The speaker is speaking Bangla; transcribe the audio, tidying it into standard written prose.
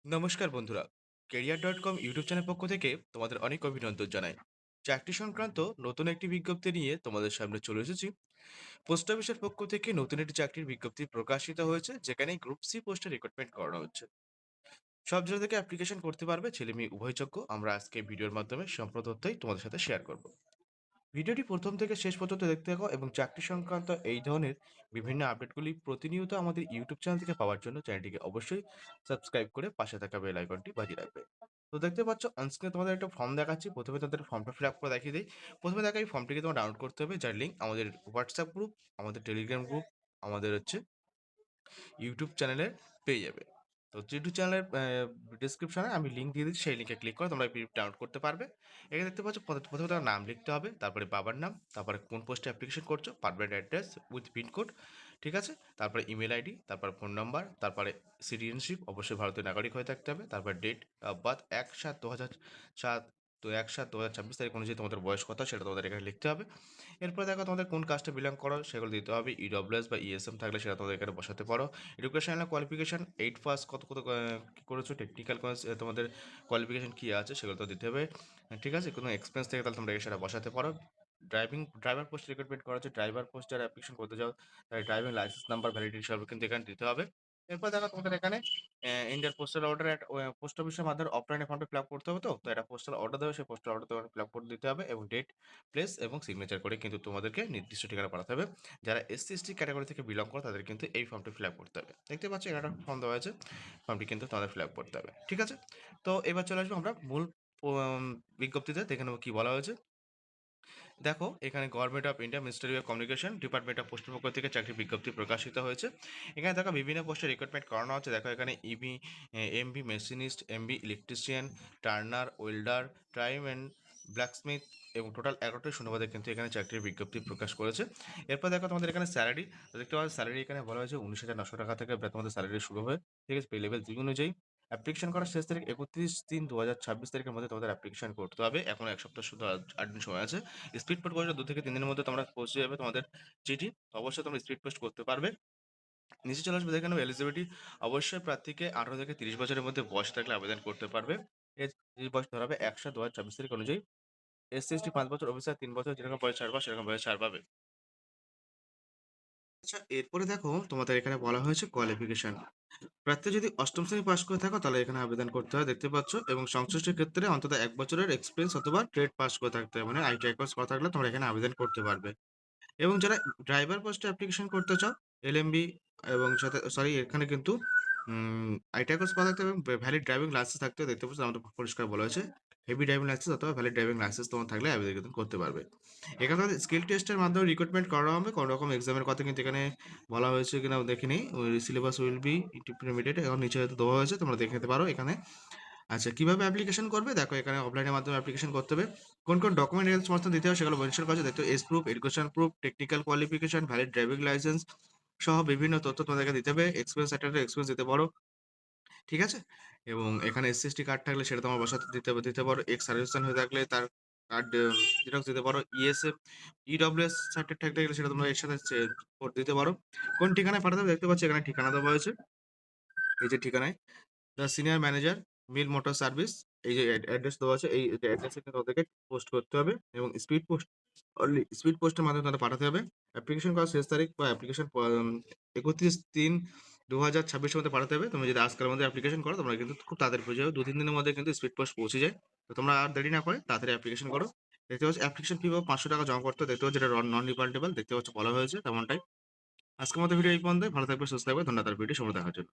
নমস্কার বন্ধুরা, career.com ইউটিউব চ্যানেল পক্ষ থেকে তোমাদের অনেক অভিনন্দন জানাই। চাকরি সংক্রান্ত নতুন একটি বিজ্ঞপ্তি নিয়ে তোমাদের সামনে চলে এসেছি। পোস্ট অফিসের পক্ষ থেকে নতুন একটি চাকরির বিজ্ঞপ্তি প্রকাশিত হয়েছে, যেখানে গ্রুপ সি পোস্টে রিক্রুটমেন্ট করানো হচ্ছে। সব জেলা থেকে অ্যাপ্লিকেশন করতে পারবে ছেলে মেয়ে উভয়যোগ্য। আমরা আজকে ভিডিওর মাধ্যমে সম্পূর্ণ তথ্যই তোমাদের সাথে শেয়ার করব। ভিডিওটি প্রথম থেকে শেষ পর্যন্ত দেখতে থাকো এবং চাকরি সংক্রান্ত এই ধরনের বিভিন্ন আপডেটগুলি প্রতিনিয়ত আমাদের ইউটিউব চ্যানেল থেকে পাওয়ার জন্য চ্যানেলটিকে অবশ্যই সাবস্ক্রাইব করে পাশে থাকা বেল আইকনটি বাজিয়ে রাখবে। তো দেখতে পাচ্ছ অনস্ক্রিনে তোমাদের একটা ফর্ম দেখাচ্ছি। প্রথমে তাদের ফর্মটা ফিল আপ করে দেখিয়ে দিই। প্রথমে দেখা এই ফর্মটিকে তোমার ডাউনলোড করতে হবে, যার লিঙ্ক আমাদের হোয়াটসঅ্যাপ গ্রুপ, আমাদের টেলিগ্রাম গ্রুপ, আমাদের হচ্ছে ইউটিউব চ্যানেলে পেয়ে যাবে। তো ইউটিউব চ্যানেলের ডিসক্রিপশনে আমি লিঙ্ক দিয়ে দিচ্ছি, সেই লিঙ্কে ক্লিক করে তোমরা এই পিডিএফ ডাউনলোড করতে পারবে। এখানে দেখতে পাচ্ছ প্রথমে তোমার নাম লিখতে হবে, তারপরে বাবার নাম, তারপরে কোন পোস্টে অ্যাপ্লিকেশন করছো, পারমানেন্ট অ্যাড্রেস উইথ পিনকোড, ঠিক আছে? তারপরে ইমেল আইডি, তারপর ফোন নাম্বার, তারপরে সিটিজেনশিপ, অবশ্যই ভারতীয় নাগরিক হয়ে থাকতে হবে, তারপর ডেট অফ বার্থ ১/৭/২০০৭, তো ১/৭/২০২৬ তারিখ অনুযায়ী তোমাদের বয়স কত সেটা তোমাদের এখানে লিখতে হবে। এরপরে দেখো তোমাদের কোন কাস্টে বিলং করো সেগুলো দিতে হবে। ইডব্লিউএস বা ইএসএম থাকলে সেটা তোমাদের এখানে বসাতে পারো। এডুকেশনাল কোয়ালিফিকেশন 8 পাস, কত কত কি করেছো, টেকনিক্যাল তোমাদের কোয়ালিফিকেশন কি আছে সেগুলো তো দিতে হবে। ঠিক আছে? কোনো এক্সপেরিয়েন্স থেকে তাহলে তোমরা সেটা বসাতে পারো। ড্রাইভার পোস্ট রিক্রুটমেন্ট করা হচ্ছে, ড্রাইভার পোস্ট যারা অ্যাপ্লিকেশন করতে চাও তাই ড্রাইভিং লাইসেন্স নাম্বার, ভ্যালিডিটি সব কিন্তু এখানে দিতে হবে। এরপর দেখো তোমাদের এখানে ইন্ডিয়ার পোস্টাল অর্ডার পোস্ট অফিসের মাধ্যমে অফলাইনে ফর্মটা ফিল আপ করতে হবে। তো এটা পোস্টাল অর্ডার দেবে, সেই পোস্টাল অর্ডার তোমাকে ফিল আপ করে দিতে হবে এবং ডেট, প্লেস এবং সিগনেচার করে কিন্তু তোমাদেরকে নির্দিষ্ট ঠিকানা পাঠাতে হবে। যারা এসসি এসটি ক্যাটাগরি থেকে বিলং করে তাদের কিন্তু এই ফর্মটি ফিল আপ করতে হবে। দেখতে পাচ্ছ এখানে একটা ফর্ম দেওয়া আছে, ফর্মটি কিন্তু তোমাদের ফিল আপ করতে হবে। ঠিক আছে? তো এবার চলে আসবো আমরা মূল উম, বিজ্ঞপ্তিতে, দেখে নেবো কি বলা হয়েছে। দেখো এখানে government of India ministry of communication department of পোস্টের পক্ষ থেকে চাকরির বিজ্ঞপ্তি প্রকাশিত হয়েছে। এখানে দেখো বিভিন্ন পোস্টে রিক্রুটমেন্ট করানো হচ্ছে। দেখো এখানে EB, MB machinist, MB electrician, turner, welder, time and blacksmith এবং টোটাল 11টি শূন্যপদে কিন্তু এখানে চাকরির বিজ্ঞপ্তি প্রকাশ করেছে। এরপর দেখো তোমাদের এখানে স্যালারি, দেখতে পাচ্ছ স্যালারি এখানে বলা হয়েছে 19,900 টাকা থেকে তোমাদের স্যালারি শুরু হয়। ঠিক আছে? পে লেভেল 2 অনুযায়ী। অ্যাপ্লিকেশন করার শেষ তারিখ 31/3/2026 তারিখের মধ্যে তোমাদের অ্যাপ্লিকেশন করতে হবে। এখন 1 সপ্তাহ শুধু 8 দিন সময় আছে। স্পিড পোস্ট করলে 2 থেকে 3 দিনের মধ্যে তোমরা পৌঁছে যাবে তোমাদের চিঠি। অবশ্যই তোমরা স্পিড পোস্ট করতে পারবে। নিচে চলে আসবে, দেখে নেবো এলিজিবিলিটি। অবশ্যই প্রার্থীকে 18 থেকে 30 বছরের মধ্যে বয়স থাকলে আবেদন করতে পারবে। এর এই বয়স ধরা হবে 1/7/2024 তারিখ অনুযায়ী। এসসি এসটি 5 বছর, অফিসার 3 বছর, যেরকম বয়স ছাড় পাবে সেরকম বয়স ছাড় পাবে। আচ্ছা, এরপরে দেখো তোমাদের এখানে বলা হয়েছে কোয়ালিফিকেশন। প্রার্থী যদি অষ্টম শ্রেণী পাশ করে থাকো তাহলে এখানে আবেদন করতে হয়, দেখতে পাচ্ছ, এবং সংশ্লিষ্ট ক্ষেত্রে অন্তত 1 বছরের এক্সপিরিয়েন্স অথবা ট্রেড পাস করে থাকতে হবে, মানে আইটিআই কোর্স করা থাকলে তোমরা এখানে আবেদন করতে পারবে। এবং যারা ড্রাইভার পোস্টে অ্যাপ্লিকেশন করতে চাও, এলএমবি এবং সাথে সরি এখানে কিন্তু আইটিআই কোর্স করা থাকতে হবে এবং ভ্যালিড ড্রাইভিং লাইসেন্স থাকতে হবে। দেখতে পাচ্ছ আমাদের পরিষ্কার বলা হয়েছে হেভি ড্রাইভিং লাইসেন্স অথবা ভ্যালিড ড্রাইভিং লাইসেন্স তোমার থাকলে আবেদন করতে পারবে। এখানে স্কিল টেস্টের মাধ্যমে রিক্রুটমেন্ট করা হবে, কোনো রকম এক্সামের কথা কিন্তু এখানে বলা হয়েছে কিনা দেখিনি। সিলেবাস উইল বি ইন্টিগ্রেটেড, এখন নিচে হয়তো দেওয়া হয়েছে, তোমরা দেখে নিতে পারো এখানে। আচ্ছা, কিভাবে অ্যাপ্লিকেশন করবে দেখো এখানে অফলাইনের মাধ্যমে অ্যাপ্লিকেশন করতে হবে। কোন কোন ডকুমেন্ট এখানে সমস্ত দিতে হবে সেগুলো মেনশন করা আছে। দেখো age proof, education proof, technical qualification, valid driving licence সহ বিভিন্ন তথ্য তোমাদেরকে দিতে হবে। এক্সপিরিয়েন্স সার্টিফিকেট, এক্সপিরিয়েন্স দিতে পারো। ঠিক আছে? এবং এখানে এসসি/এসটি কার্ড থাকলে সেটা তোমার বসাতে দিতে পারো। এক্স সার্ভিসম্যান হয়ে থাকলে তার কার্ড জেরক্স দিতে পারো। ইএসএফ, ইডব্লিউএস সার্টিফিকেট থাকতে গেলে সেটা তোমরা এর সাথে করে দিতে পারো। কোন ঠিকানায় পাঠাতে হবে দেখতে পাচ্ছ এখানে ঠিকানা দেওয়া হয়েছে। এই যে ঠিকানায় the senior manager, mill motor service, এই যে অ্যাড্রেস দেওয়া আছে, এই অ্যাড্রেসে কিন্তু ওদেরকে পোস্ট করতে হবে এবং স্পিড পোস্ট, অনলি স্পিড পোস্টের মাধ্যমে তাদের পাঠাতে হবে। অ্যাপ্লিকেশন করার শেষ তারিখ বা অ্যাপ্লিকেশন 31/3/2026 এর মধ্যে পাঠাতে হবে। তুমি যদি আজকের মধ্যে অ্যাপ্লিকেশন করো তোমরা কিন্তু খুব তাড়াতাড়ি পেয়ে যাবে, 2-3 দিনের মধ্যে কিন্তু স্পিড পোস্ট পৌঁছে যায়। তো তোমরা আর দেরি না করে তাড়াতাড়ি অ্যাপ্লিকেশন করো। দেখতে পাচ্ছ অ্যাপ্লিকেশন ফি 500 টাকা জমা করতে হয়। দেখতে পাচ্ছ এটা নন রিফান্ডেবল, দেখতে পাচ্ছ বলা হয়েছে তেমনটাই। আজকের মতো ভিডিও এই পর্যন্ত। ভালো থাকবে, সুস্থ থাকবে, ধন্যবাদ ভিডিও সময় দেখার জন্য।